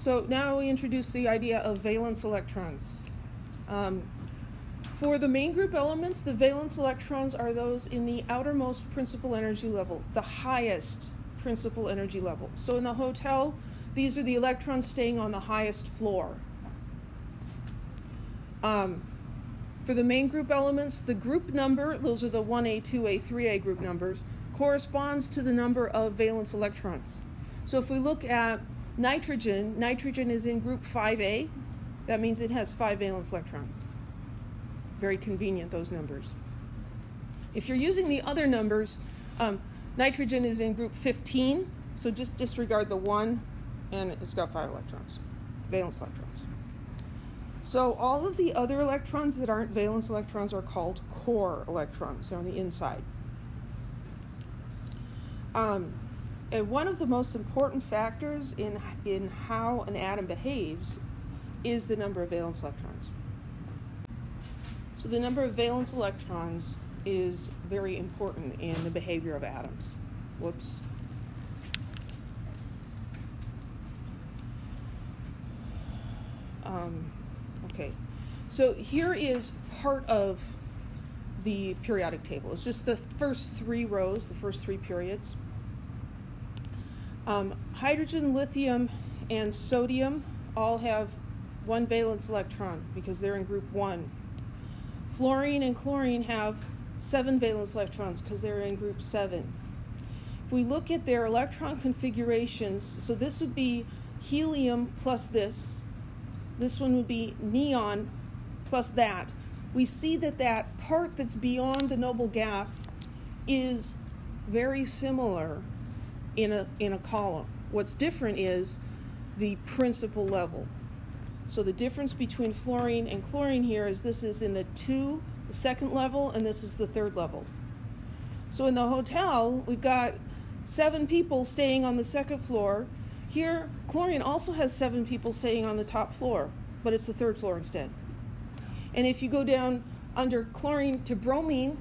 So now we introduce the idea of valence electrons. For the main group elements, the valence electrons are those in the outermost principal energy level, the highest principal energy level. So in the hotel, these are the electrons staying on the highest floor. For the main group elements, the group number, those are the 1A, 2A, 3A group numbers, corresponds to the number of valence electrons. So if we look at nitrogen, nitrogen is in group 5A. That means it has 5 valence electrons. Very convenient, those numbers. If you're using the other numbers, nitrogen is in group 15, so just disregard the 1, and it's got 5 electrons, valence electrons. So all of the other electrons that aren't valence electrons are called core electrons. They're on the inside. And one of the most important factors in how an atom behaves is the number of valence electrons. So the number of valence electrons is very important in the behavior of atoms. Whoops. Okay, so here is part of the periodic table. It's just the first 3 rows, the first 3 periods. Hydrogen, lithium, and sodium all have 1 valence electron because they're in group 1. Fluorine and chlorine have 7 valence electrons because they're in group 7. If we look at their electron configurations, so this would be helium plus this one would be neon plus that. We see that that part that's beyond the noble gas is very similar in a column. What's different is the principal level. So the difference between fluorine and chlorine here is this is in the 2, the second level, and this is the 3rd level. So in the hotel, we've got 7 people staying on the 2nd floor. Here, chlorine also has 7 people staying on the top floor, but it's the 3rd floor instead. And if you go down under chlorine to bromine,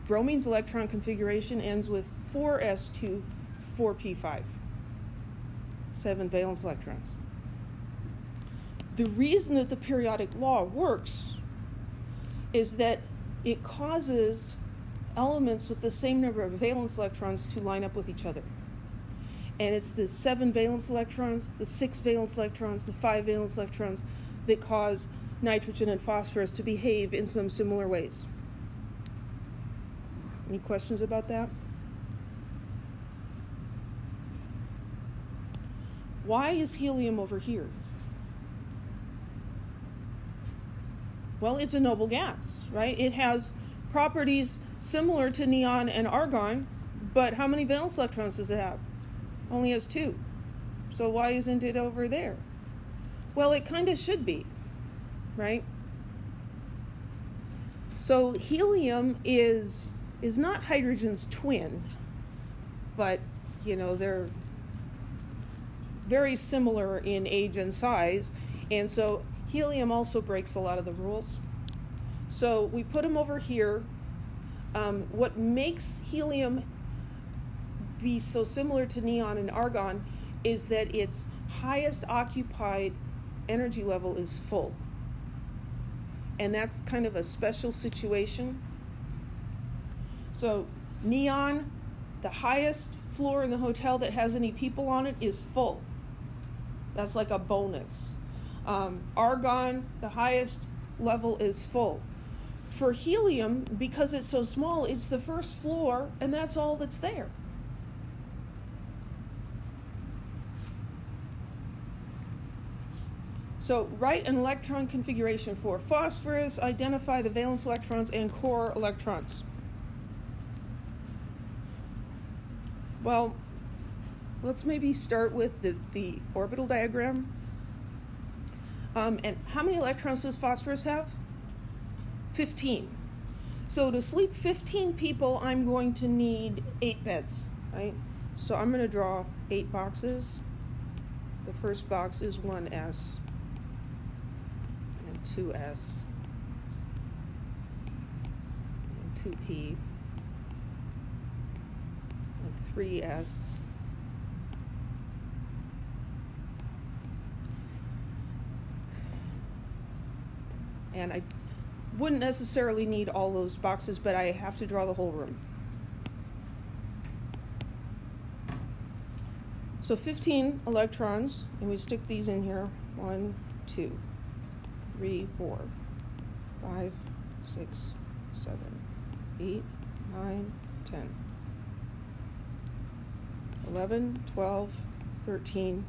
bromine's electron configuration ends with 4s2, 4p5, 7 valence electrons. The reason that the periodic law works is that it causes elements with the same number of valence electrons to line up with each other. And it's the 7 valence electrons, the 6 valence electrons, the 5 valence electrons that cause nitrogen and phosphorus to behave in some similar ways. Any questions about that? Why is helium over here? Well, it's a noble gas, right? It has properties similar to neon and argon, but how many valence electrons does it have? Only has 2. So why isn't it over there? Well, it kind of should be, right? So helium is not hydrogen's twin, but, they're very similar in age and size, and so helium also breaks a lot of the rules. So we put them over here. What makes helium be so similar to neon and argon is that its highest occupied energy level is full. And that's kind of a special situation. So neon, the highest floor in the hotel that has any people on it, is full. That's like a bonus. Argon, the highest level, is full. For helium, because it's so small, it's the first floor, and that's all that's there. So write an electron configuration for phosphorus, identify the valence electrons and core electrons. Well, let's maybe start with the orbital diagram. And how many electrons does phosphorus have? 15. So to sleep 15 people, I'm going to need 8 beds, right? So I'm going to draw 8 boxes. The first box is 1s and 2s and 2p and 3s And I wouldn't necessarily need all those boxes, but I have to draw the whole room. So 15 electrons, and we stick these in here. 1, 2, 3, 4, 5, 6, 7, 8, 9, 10, 11, 12, 13.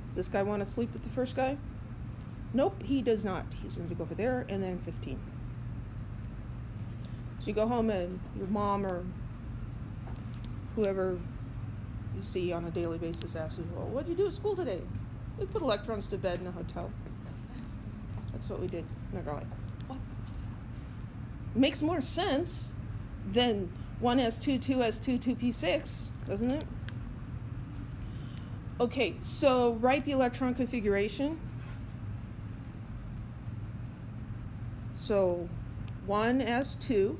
Does this guy want to sleep with the first guy? Nope, he does not. He's going to go over there, and then 15. So you go home and your mom or whoever you see on a daily basis asks you, well, what did you do at school today? We put electrons to bed in a hotel. That's what we did. And they're like, what? Makes more sense than 1s2, 2s2, 2p6, doesn't it? Okay, so write the electron configuration. So 1s2,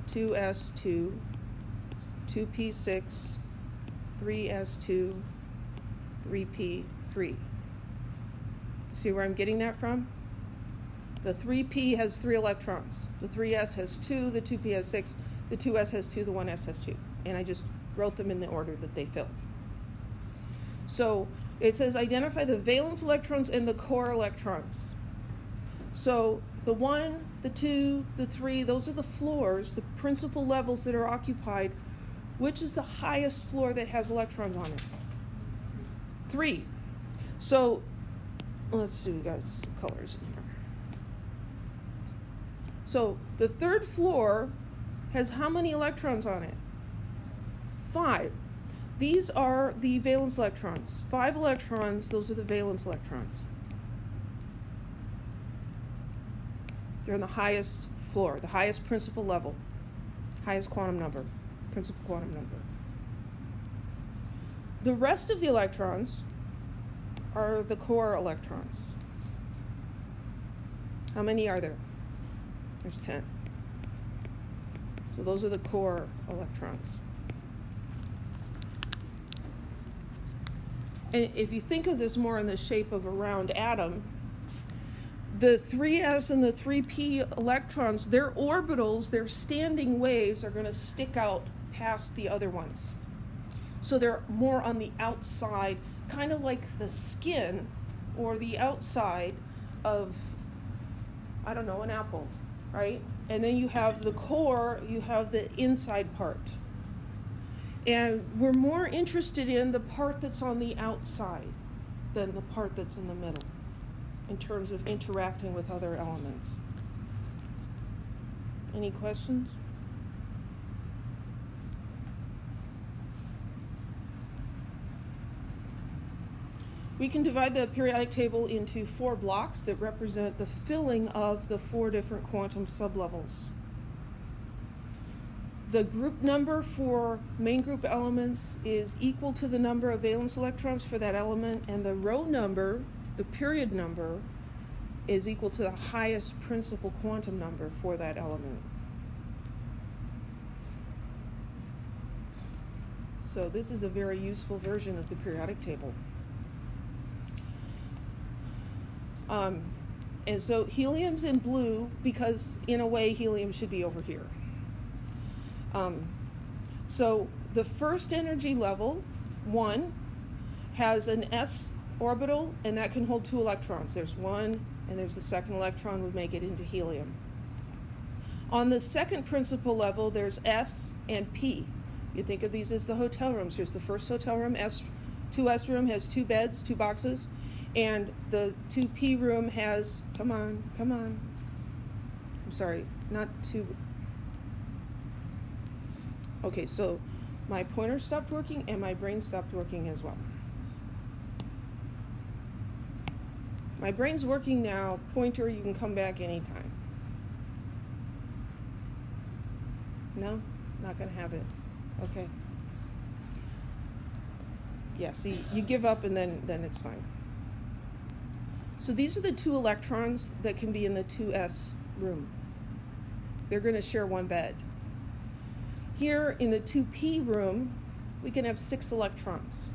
2s2, 2p6, 3s2, 3p3. See where I'm getting that from? The 3p has 3 electrons. The 3s has 2, the 2p has 6, the 2s has 2, the 1s has 2. And I just wrote them in the order that they fill. So it says identify the valence electrons and the core electrons. So the 1, the 2, the 3, those are the floors, the principal levels that are occupied. Which is the highest floor that has electrons on it? 3. So let's see, we got some colors in here. So the 3rd floor has how many electrons on it? 5. These are the valence electrons. 5 electrons, those are the valence electrons. They're in the highest floor, the highest principal level, highest quantum number, principal quantum number. The rest of the electrons are the core electrons. How many are there? There's 10. So those are the core electrons. And if you think of this more in the shape of a round atom, the 3s and the 3p electrons, their orbitals, their standing waves are going to stick out past the other ones. So they're more on the outside, kind of like the skin or the outside of, I don't know, an apple, right? And then you have the core, you have the inside part. And we're more interested in the part that's on the outside than the part that's in the middle in terms of interacting with other elements. Any questions? We can divide the periodic table into 4 blocks that represent the filling of the 4 different quantum sublevels. The group number for main group elements is equal to the number of valence electrons for that element, and the row number, the period number, is equal to the highest principal quantum number for that element. So this is a very useful version of the periodic table. And so helium's in blue because, in a way, helium should be over here. So the first energy level, 1, has an s orbital, and that can hold 2 electrons. There's 1, and there's the second electron would make it into helium. On the second principal level, there's s and p. You think of these as the hotel rooms. Here's the first hotel room, 2s room has 2 beds, 2 boxes, and the 2p room has, come on, I'm sorry, not 2. Okay, so my pointer stopped working and my brain stopped working as well. My brain's working now. Pointer, you can come back anytime. No? Not going to have it. Okay. Yeah, see, you give up and then it's fine. So these are the 2 electrons that can be in the 2s room. They're going to share 1 bed. Here in the 2p room, we can have 6 electrons.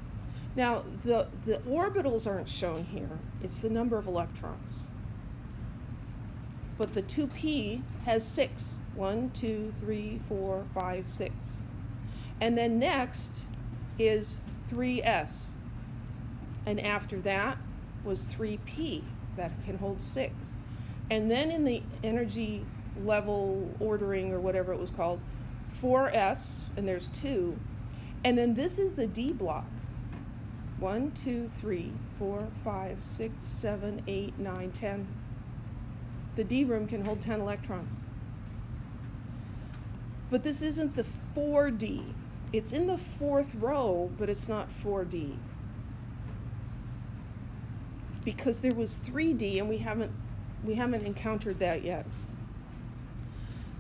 Now, the orbitals aren't shown here. It's the number of electrons. but the 2p has 6. 1, 2, 3, 4, 5, 6. And then next is 3s. And after that was 3p that can hold 6. And then in the energy level ordering or whatever it was called, 4s, and there's 2. And then this is the D block. 1, 2, 3, 4, 5, 6, 7, 8, 9, 10. The D room can hold 10 electrons. But this isn't the 4D. It's in the 4th row, but it's not 4D. Because there was 3D and we haven't encountered that yet.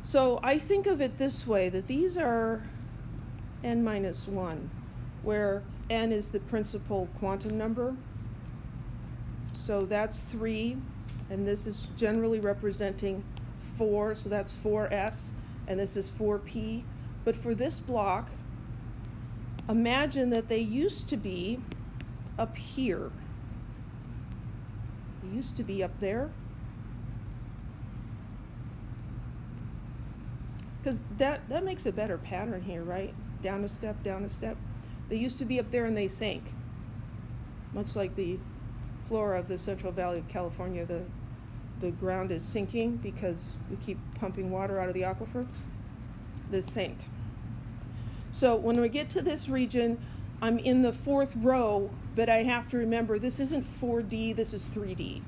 So I think of it this way, that these are n minus 1, where n is the principal quantum number. So that's 3, and this is generally representing 4, so that's 4s, and this is 4p. But for this block, imagine that they used to be up here. They used to be up there. Because that makes a better pattern here, right? Down a step, down a step. They used to be up there and they sank. Much like the flora of the Central Valley of California, the ground is sinking because we keep pumping water out of the aquifer. They sank. So when we get to this region, I'm in the 4th row, but I have to remember this isn't 4D, this is 3D.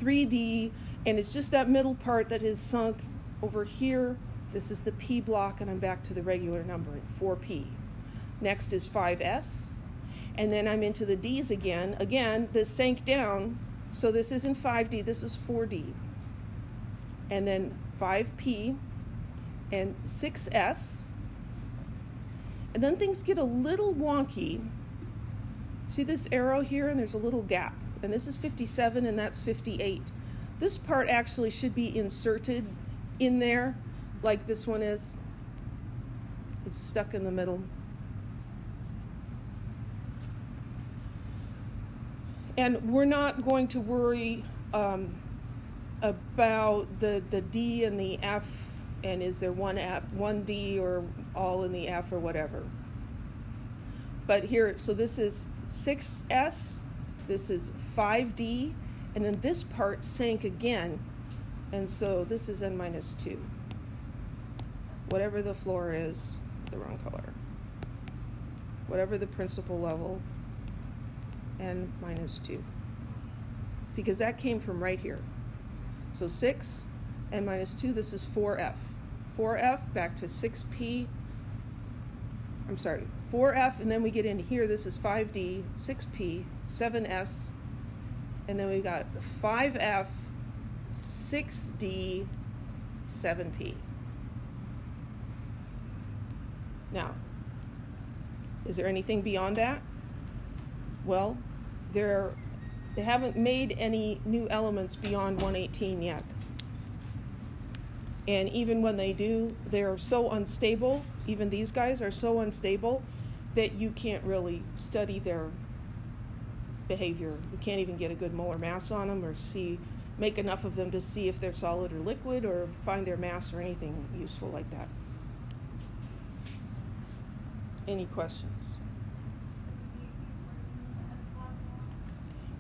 3D, and it's just that middle part that is sunk over here. This is the P block, and I'm back to the regular numbering, 4P. Next is 5S, and then I'm into the Ds again. Again, this sank down, so this isn't 5D, this is 4D. And then 5P and 6S. And then things get a little wonky. See this arrow here, and there's a little gap. And this is 57, and that's 58. This part actually should be inserted in there, like this one is. It's stuck in the middle. And we're not going to worry about the D and the F, and is there one D or all in the F or whatever. But here, so this is 6S, this is 5D, and then this part sank again, and so this is n minus 2. Whatever the floor is, the wrong color. Whatever the principal level, n minus 2. Because that came from right here. So 6, n minus 2, this is 4F. 4F back to 6P. I'm sorry, 4F, and then we get into here, this is 5D, 6P, 7S, and then we got 5F, 6D, 7P. Now, is there anything beyond that? Well, they haven't made any new elements beyond 118 yet. And even when they do, they're so unstable, even these guys are so unstable, that you can't really study their behavior. You can't even get a good molar mass on them or make enough of them to see if they're solid or liquid or find their mass or anything useful like that. Any questions?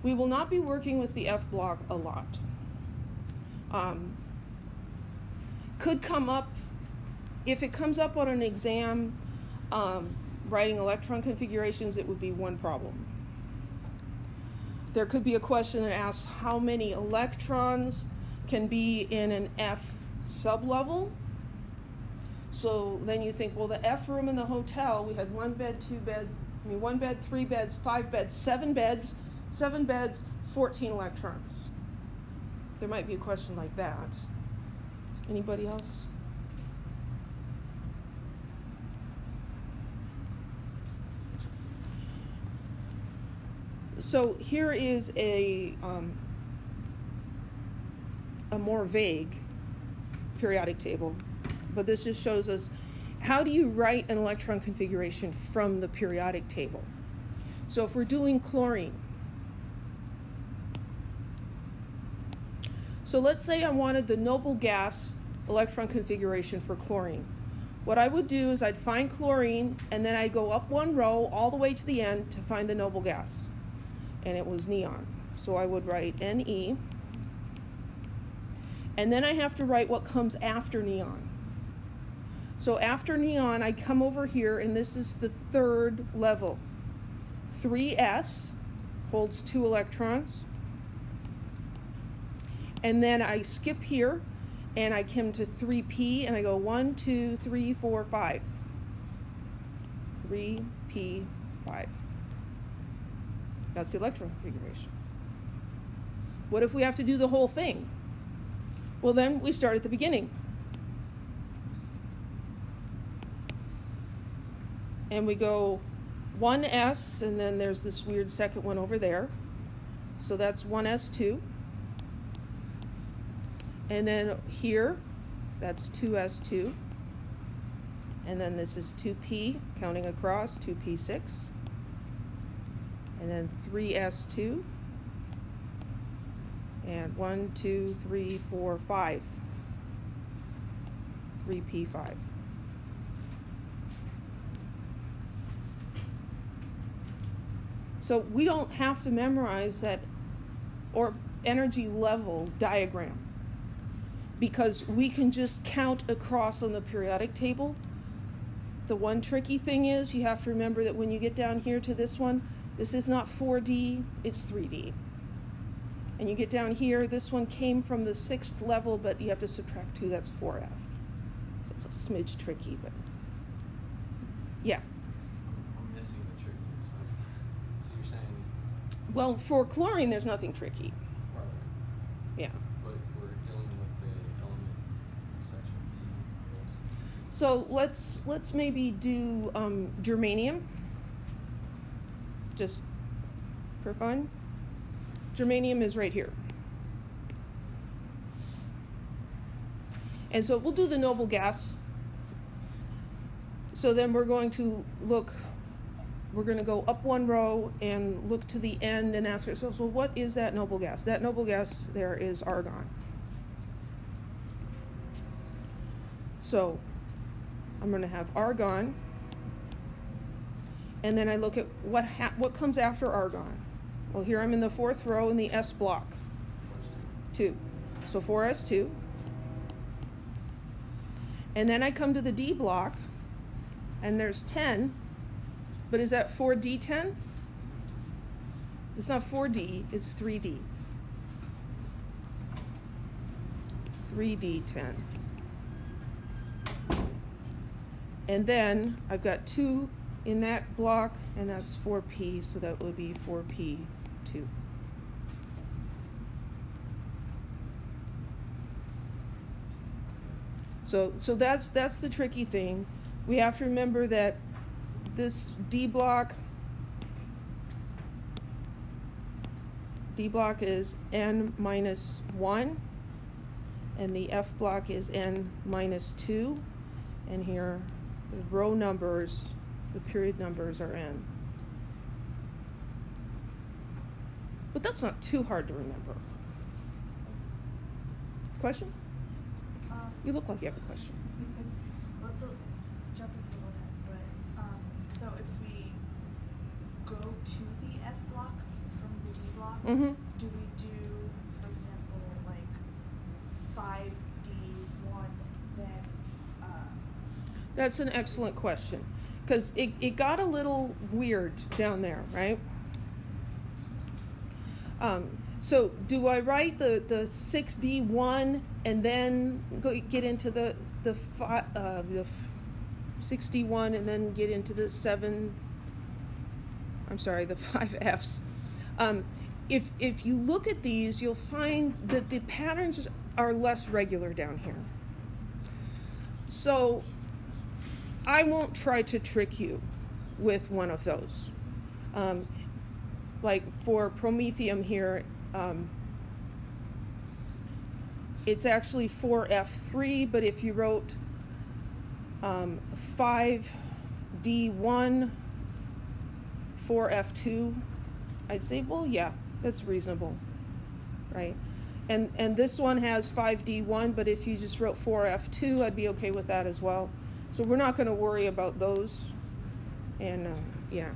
We will not be working with the F block a lot. Could come up, if it comes up on an exam, writing electron configurations, it would be one problem. There could be a question that asks how many electrons can be in an F sublevel. So then you think, well, the F room in the hotel, we had 1 bed, 2 beds, 1 bed, 3 beds, 5 beds, 7 beds, 14 electrons. There might be a question like that. Anybody else? So here is a more vague periodic table, but this just shows us how do you write an electron configuration from the periodic table. So if we're doing chlorine, So let's say I wanted the noble gas electron configuration for chlorine. What I would do is I'd find chlorine, and then I'd go up one row all the way to the end to find the noble gas. And it was neon. So I would write Ne. And then I have to write what comes after neon. So after neon, I come over here, and this is the third level. 3s holds 2 electrons. And then I skip here, and I come to 3p, and I go 1, 2, 3, 4, 5. 3p, 5. That's the electron configuration. What if we have to do the whole thing? Well, then we start at the beginning. And we go 1s, and then there's this weird second one over there. So that's 1s2. And then here, that's 2s2. And then this is 2p, counting across, 2p6. And then 3s2. And 1, 2, 3, 4, 5. 3p5. So we don't have to memorize that or energy level diagram, because we can just count across on the periodic table. The one tricky thing is you have to remember that when you get down here to this one, this is not 4D, it's 3D. And you get down here, this one came from the 6th level, but you have to subtract 2, that's 4F. So it's a smidge tricky, but yeah. I'm missing the trickiness. So you're saying... Well, for chlorine, there's nothing tricky. Right. Yeah. But if we're dealing with the element in section B, So let's maybe do germanium, just for fun. Germanium is right here. And so we'll do the noble gas. So then we're going to go up one row and look to the end and ask ourselves, well, what is that noble gas? That noble gas there is argon. So I'm going to have argon, and then I look at what comes after argon. Well, here I'm in the 4th row in the S block. 2. So 4s2. And then I come to the D block, and there's 10. But is that 4d10? It's not 4d, it's 3d. 3d10. And then I've got 2 in that block, and that's 4p, so that would be 4p2. So that's the tricky thing. We have to remember that this D block is n minus 1, and the F block is n minus 2, and here the row numbers, the period numbers are n. But that's not too hard to remember. Question? You look like you have a question. It's jumping a little bit, but so if we go to the F block from the D block, do we do, for example, like 5D1, then? That's an excellent question, because it got a little weird down there, right? So do I write the 6D1 and then get into the 6D1 and then get into the 5Fs? If you look at these, you'll find that the patterns are less regular down here. So I won't try to trick you with one of those. Like for promethium here, it's actually 4F3, but if you wrote 5D1, 4F2, I'd say, well, yeah, that's reasonable, right? And this one has 5D1, but if you just wrote 4F2, I'd be okay with that as well. So we're not going to worry about those. And yeah.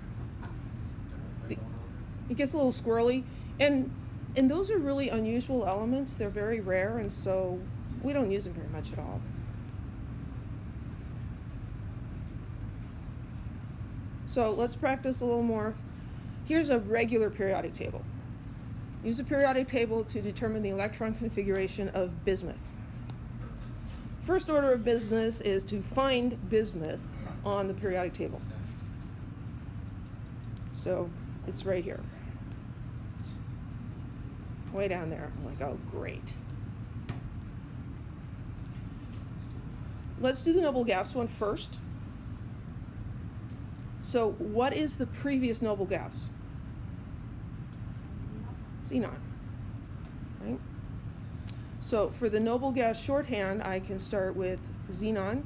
It gets a little squirrely. And those are really unusual elements. They're very rare, and so we don't use them very much at all. So let's practice a little more. Here's a regular periodic table. Use a periodic table to determine the electron configuration of bismuth. First order of business is to find bismuth on the periodic table. So it's right here. Way down there. I'm like, oh, great. Let's do the noble gas one first. So what is the previous noble gas? Xenon. Right? So for the noble gas shorthand, I can start with xenon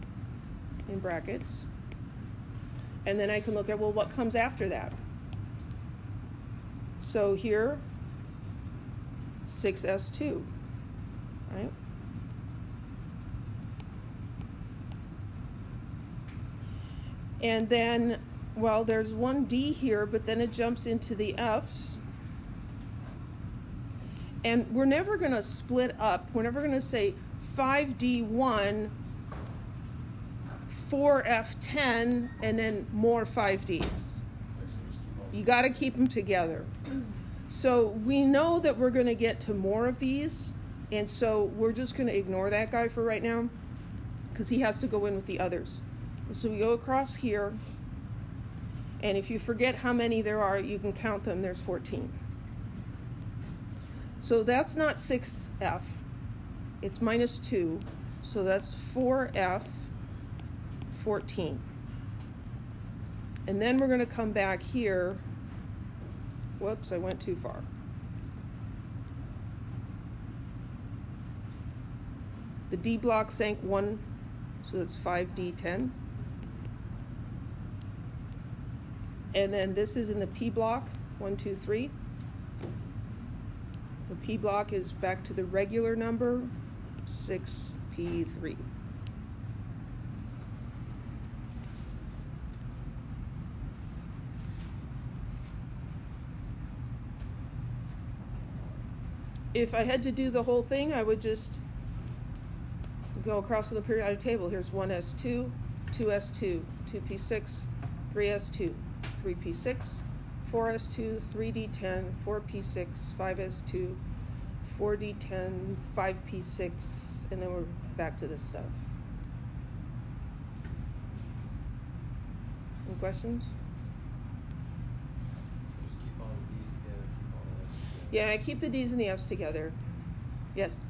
in brackets. And then I can look at, well, what comes after that? So here, 6s2, right? And then, well, there's one D here, but then it jumps into the F's. And we're never going to split up. We're never going to say 5D1, 4F10, and then more 5Ds. You got to keep them together. So we know that we're going to get to more of these, and so we're just going to ignore that guy for right now because he has to go in with the others. So we go across here, and if you forget how many there are, you can count them. There's 14. So that's not 6F. It's minus 2. So that's 4F 14. And then we're going to come back here. Whoops, I went too far. The D block sank 1, so that's 5D10. And then this is in the P block, 1, 2, 3. The P block is back to the regular number, 6P3. If I had to do the whole thing, I would just go across to the periodic table. Here's 1s2, 2s2, 2p6, 3s2, 3p6, 4s2, 3d10, 4p6, 5s2, 4d10, 5p6, and then we're back to this stuff. Any questions? So just keep all the D's together, keep all the F's together. Yeah, I keep the D's and the F's together. Yes?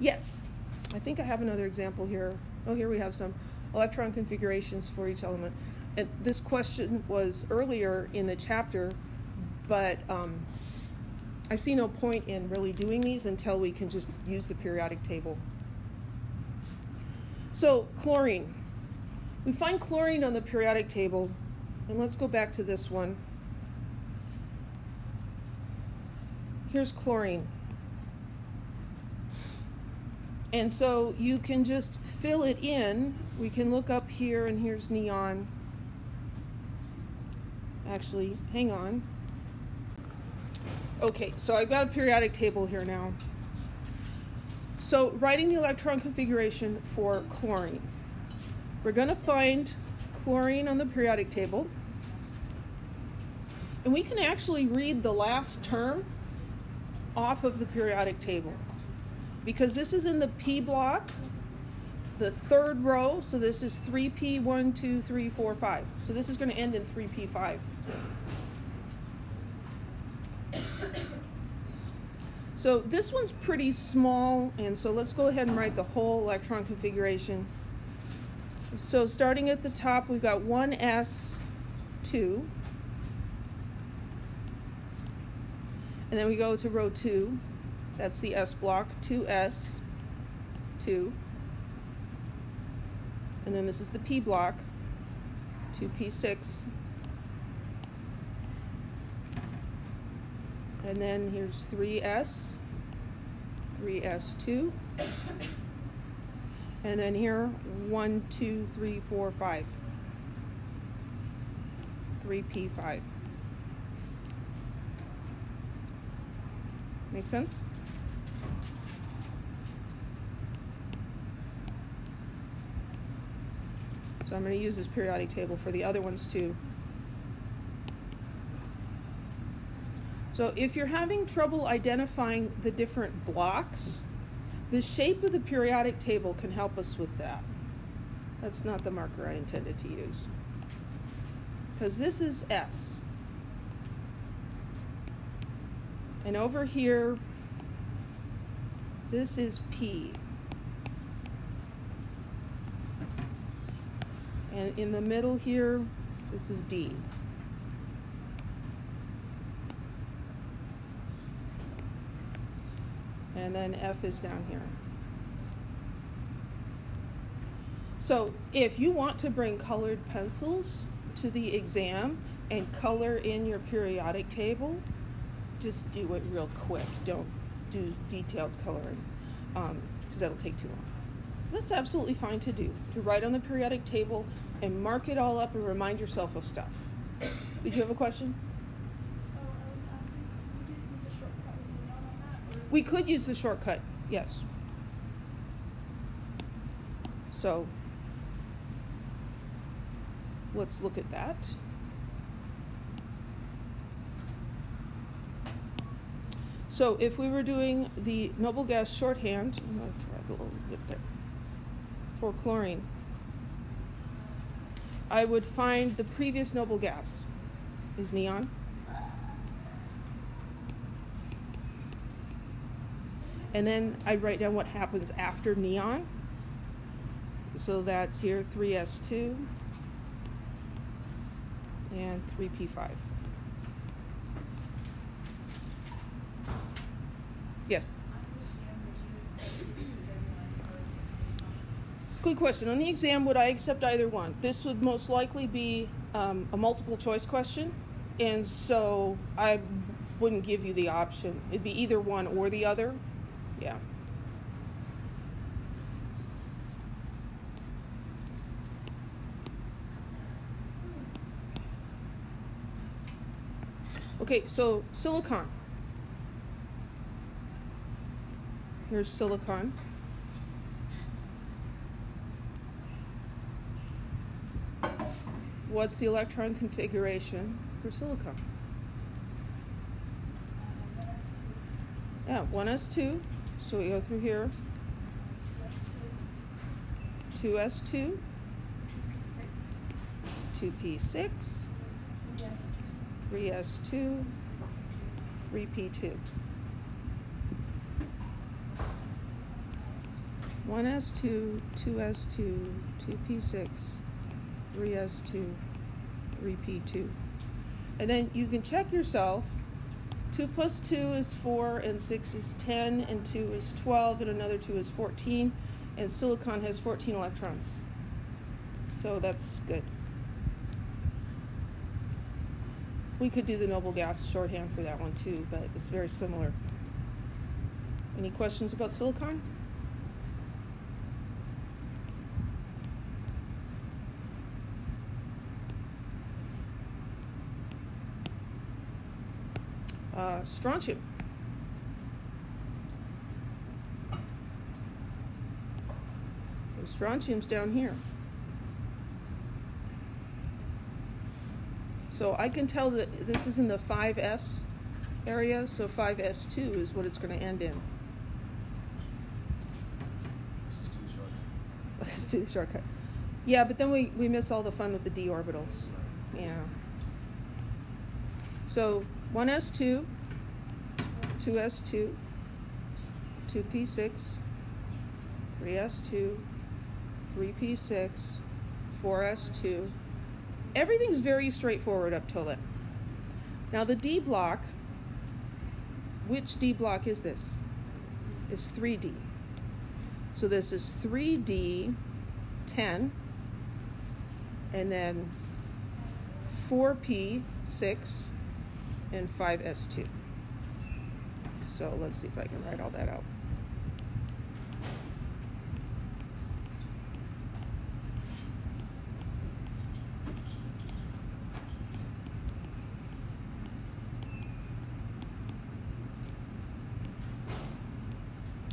Yes. I think I have another example here. Oh, here we have some electron configurations for each element. And this question was earlier in the chapter, but I see no point in really doing these until we can just use the periodic table. So chlorine. We find chlorine on the periodic table, and let's go back to this one. Here's chlorine. And so you can just fill it in. We can look up here, and here's neon. Actually, hang on. Okay, so I've got a periodic table here now. So writing the electron configuration for chlorine. We're going to find chlorine on the periodic table. And we can actually read the last term off of the periodic table, because this is in the P block, the third row, so this is 3p, 1, 2, 3, 4, 5. So this is going to end in 3p5. So this one's pretty small, and so let's go ahead and write the whole electron configuration. So starting at the top, we've got 1s2, and then we go to row 2. That's the S block, 2s, 2. And then this is the P block, 2p6. And then here's 3s, 3s2. And then here, 1, 2, 3, 4, 5. 3p5. Make sense? So I'm going to use this periodic table for the other ones too. So if you're having trouble identifying the different blocks, the shape of the periodic table can help us with that. That's not the marker I intended to use. Because this is S. And over here, this is P. And in the middle here, this is D. And then F is down here. So if you want to bring colored pencils to the exam and color in your periodic table, just do it real quick. Don't do detailed coloring, because that'll take too long. That's absolutely fine to do, to write on the periodic table and mark it all up and remind yourself of stuff. Did you have a question? Oh, I was asking, we did use a shortcut with the note on that? Or is We could use the shortcut, yes. So let's look at that. So if we were doing the noble gas shorthand, I forgot a little bit there, for chlorine, I would find the previous noble gas is neon. And then I'd write down what happens after neon. So that's here 3s2 and 3p5. Yes? Good question. On the exam, would I accept either one? This would most likely be a multiple choice question, and so I wouldn't give you the option. It'd be either one or the other. Yeah. Okay, so silicon. Here's silicon. What's the electron configuration for silicon? 1s2. Yeah, 1s2. So we go through here. 2s2. 2p6. 3s2. 3p2. 1s2, 2s2, 2p6, 3s2, 3p2. And then you can check yourself. 2 plus 2 is 4, and 6 is 10, and 2 is 12, and another 2 is 14, and silicon has 14 electrons. So that's good. We could do the noble gas shorthand for that one too, but it's very similar. Any questions about silicon? Strontium. The strontium's down here. So I can tell that this is in the 5s area, so 5s2 is what it's going to end in. Let's do the shortcut. Yeah, but then we miss all the fun with the d orbitals. Yeah. So 1s2, 2s2, 2p6, 3s2, 3p6, 4s2. Everything's very straightforward up till then. Now the D block, which D block is this? It's 3D. So this is 3D, 10, and then 4p6, and 5s2. So let's see if I can write all that out.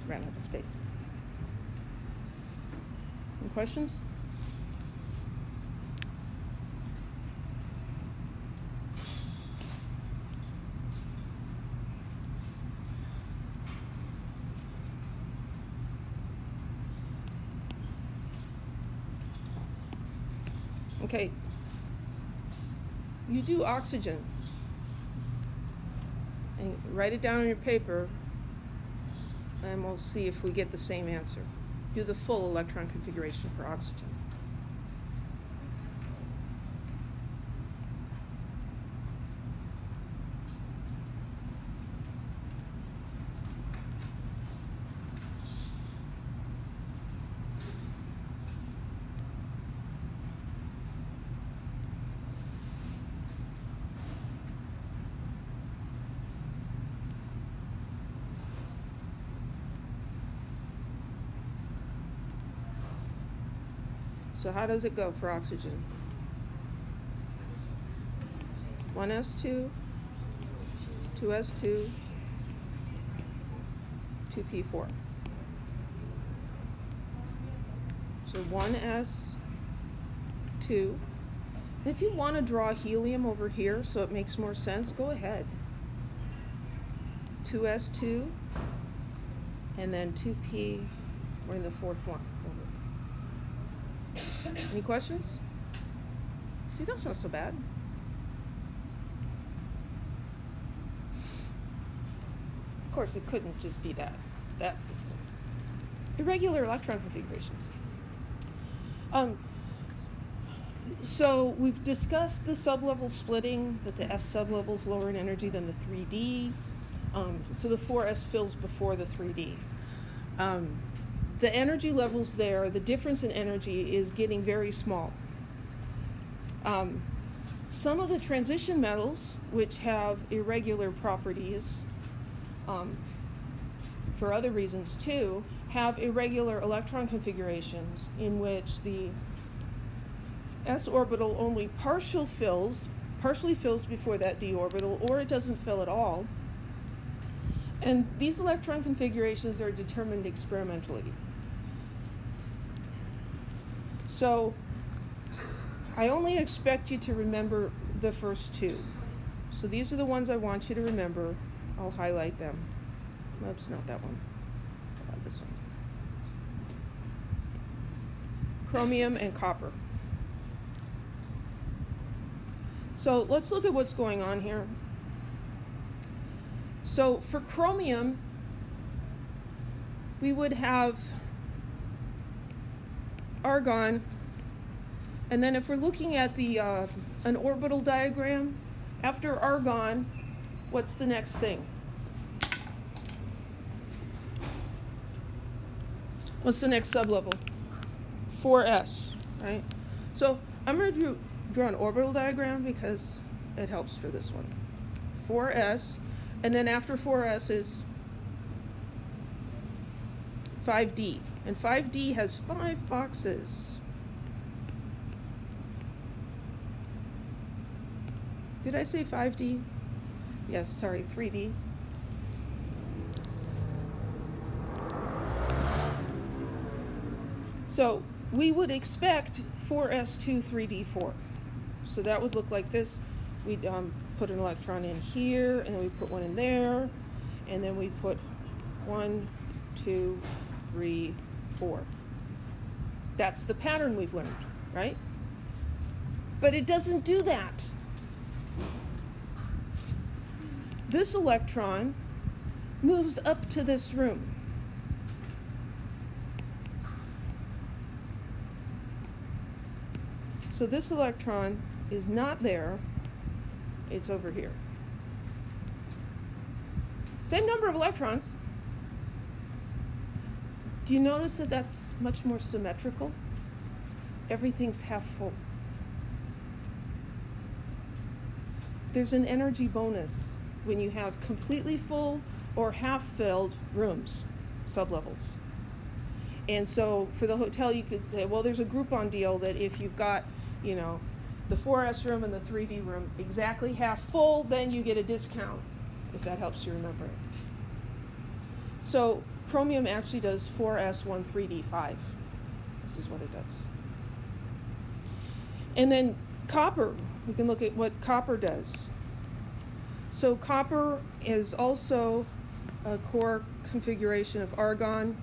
Ran out of space. Any questions? Okay. You do oxygen. And write it down on your paper, and we'll see if we get the same answer. Do the full electron configuration for oxygen. So how does it go for oxygen? 1s2, 2s2, 2p4. So 1s2. And if you want to draw helium over here so it makes more sense, go ahead. 2s2, and then 2p, we're in the fourth one. Any questions? See, that's not so bad. Of course, it couldn't just be that. That's irregular electron configurations. So we've discussed the sublevel splitting, that the S sublevel is lower in energy than the 3D. So the 4S fills before the 3D. The energy levels there, the difference in energy is getting very small. Some of the transition metals, which have irregular properties, for other reasons too, have irregular electron configurations in which the s orbital only partially fills before that d orbital, or it doesn't fill at all. And these electron configurations are determined experimentally. So I only expect you to remember the first two. So these are the ones I want you to remember. I'll highlight them. Oops, not that one. How about this one? Chromium and copper. So let's look at what's going on here. So for chromium, we would have argon, and then if we're looking at the an orbital diagram, after argon, what's the next thing? What's the next sublevel? 4s, right? So I'm going to draw an orbital diagram because it helps for this one. 4s, and then after 4s is 5d. And 5d has 5 boxes. Did I say 5d? Yes, sorry, 3d. So we would expect 4s2, 3d4. So that would look like this. We'd put an electron in here, and then we put one in there, and then we put 1, 2, 3, 4. That's the pattern we've learned, right? But it doesn't do that. This electron moves up to this room. So this electron is not there, it's over here. Same number of electrons. Do you notice that that's much more symmetrical? Everything's half full. There's an energy bonus when you have completely full or half-filled rooms, sublevels. And so for the hotel, you could say, well, there's a Groupon deal that if you've got, you know, the 4S room and the 3D room exactly half full, then you get a discount, if that helps you remember it. So chromium actually does 4S 1 3D 5. This is what it does. And then copper, we can look at what copper does. So copper is also a core configuration of argon,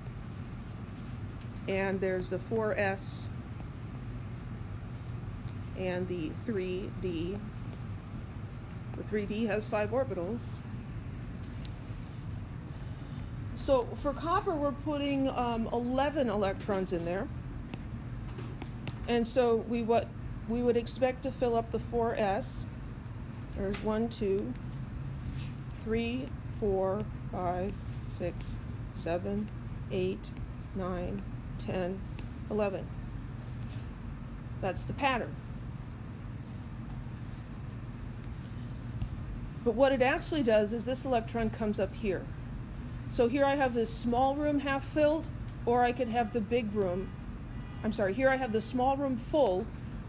and there's the 4S and the 3D. The 3D has 5 orbitals. So for copper, we're putting 11 electrons in there. And so we would expect to fill up the 4S. There's 1, 2, 3, 4, 5, 6, 7, 8, 9, 10, 11. That's the pattern. But what it actually does is this electron comes up here. So here I have this small room half filled, or I could have the big room. I'm sorry, here I have the small room full,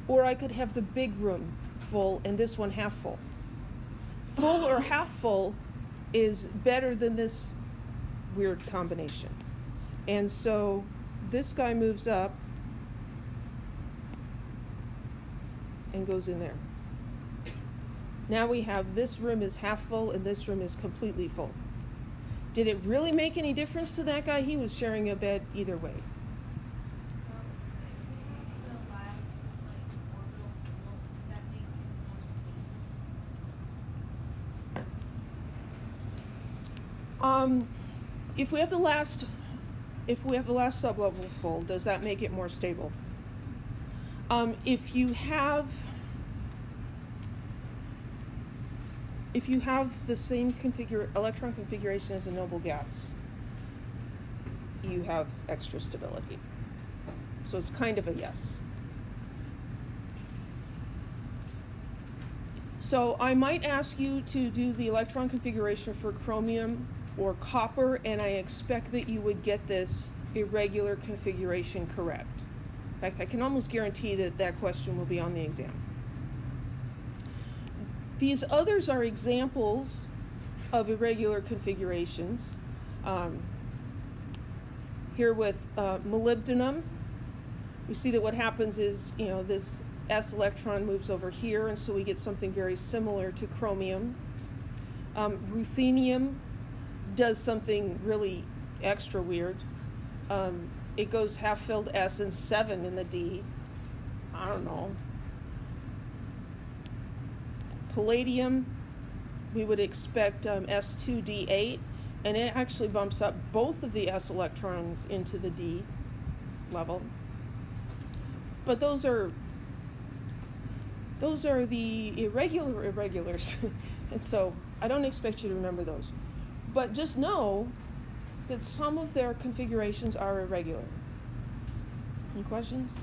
or I could have the big room full and this one half full. Full or half full is better than this weird combination. And so this guy moves up and goes in there. Now we have this room is half full and this room is completely full. Did it really make any difference to that guy? He was sharing a bed either way. So if we have the last orbital full, does that make it more stable? If we have the last sublevel full, does that make it more stable? If you have the same electron configuration as a noble gas, you have extra stability. So it's kind of a yes. So I might ask you to do the electron configuration for chromium or copper, and I expect that you would get this irregular configuration correct. In fact, I can almost guarantee that that question will be on the exam. These others are examples of irregular configurations. Here with molybdenum, we see that what happens is, this S electron moves over here, and so we get something very similar to chromium. Ruthenium does something really extra weird. It goes half-filled S and 7 in the D. I don't know. Palladium, we would expect S2D8, and it actually bumps up both of the S electrons into the D level. But those are the irregulars, and so I don't expect you to remember those. But just know that some of their configurations are irregular. Any questions?